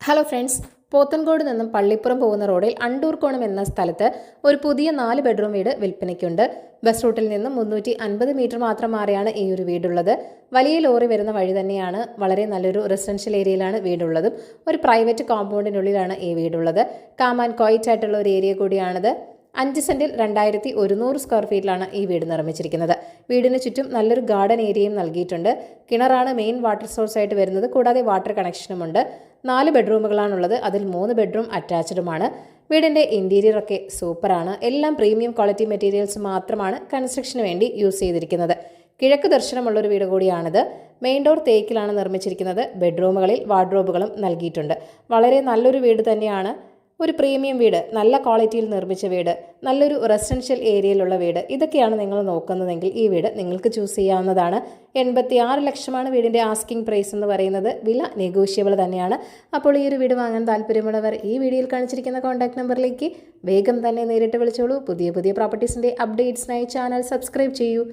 Hello friends, Pothencode നിന്നും പള്ളിപ്പുറം പോകുന്ന റോഡിൽ അണ്ടൂർക്കോണം എന്ന സ്ഥലത്ത് ഒരു പുതിയ 4 ബെഡ്റൂം വീട് വിൽപ്പനയ്ക്കുണ്ട്. ബസ് റൂട്ടിൽ നിന്നും 350 മീറ്റർ മാത്രം മാറിയാണ് ഈ ഒരു വീടുള്ളത്. വലിയ ലോറി വരുന്ന വഴി തന്നെയാണ്. വളരെ നല്ലൊരു റെസിഡൻഷ്യൽ ഏരിയയിലാണ് വീടുള്ളതും. ഒരു പ്രൈവറ്റ് കോമ്പൗണ്ടിനുള്ളിലാണ് ഈ വീടുള്ളത്. കാം ആൻഡ് ക്വയറ്റ് ആയിട്ടുള്ള ഒരു ഏരിയ കൂടിയാണിത്. 5 സെന്റിൽ 2100 സ്ക്വയർ ഫീറ്റിലാണ് ഈ വീട് നിർമ്മിച്ചിരിക്കുന്നത്. വീടിന് ചുറ്റും നല്ലൊരു ഗാർഡൻ ഏരിയയും നൽകിയിട്ടുണ്ട്. കിണറാണ് മെയിൻ വാട്ടർ സോഴ്സ് ആയിട്ട് വരുന്നത്. കൂടാതെ വാട്ടർ കണക്ഷനുമുണ്ട്. 4 ബെഡ്റൂമുകളാണുള്ളത്. അതിൽ 3 ബെഡ്റൂം അറ്റാച്ച്ഡുമാണ്. വീടിൻ്റെ ഇൻറ്റീരിയർ ഒക്കെ സൂപ്പറാണ്. എല്ലാം പ്രീമിയം ക്വാളിറ്റി മെറ്റീരിയൽസ് മാത്രമാണ് കൺസ്ട്രക്ഷന് വേണ്ടി യൂസ് ചെയ്തിരിക്കുന്നത്. കിഴക്ക് ദർശനമുള്ളൊരു വീട് കൂടിയാണിത്. മെയിൻ ഡോർ തേക്കിലാണ് നിർമ്മിച്ചിരിക്കുന്നത്. ബെഡ്റൂമുകളിൽ വാർഡ്രോബുകളും നൽകിയിട്ടുണ്ട്. വളരെ നല്ലൊരു വീട് തന്നെയാണ്. ഒരു പ്രീമിയം വീട്, നല്ല ക്വാളിറ്റിയിൽ നിർമ്മിച്ച വീട്, നല്ലൊരു റെസിഡൻഷ്യൽ ഏരിയയിലുള്ള വീട്, ഇതൊക്കെയാണ് നിങ്ങൾ നോക്കുന്നതെങ്കിൽ ഈ വീട് നിങ്ങൾക്ക് ചൂസ് ചെയ്യാവുന്നതാണ്. 86 ലക്ഷമാണ് വീടിൻ്റെ ആസ്കിംഗ് പ്രൈസ് എന്ന് പറയുന്നത്. വില നെഗോഷ്യബിൾ തന്നെയാണ്. അപ്പോൾ ഈ ഒരു വീട് വാങ്ങാൻ താല്പര്യമുള്ളവർ ഈ വീഡിയോയിൽ കാണിച്ചിരിക്കുന്ന കോൺടാക്ട് നമ്പറിലേക്ക് വേഗം തന്നെ നേരിട്ട് വിളിച്ചോളൂ. പുതിയ പ്രോപ്പർട്ടീസിൻ്റെ അപ്ഡേറ്റ്സിനായി ചാനൽ സബ്സ്ക്രൈബ് ചെയ്യൂ.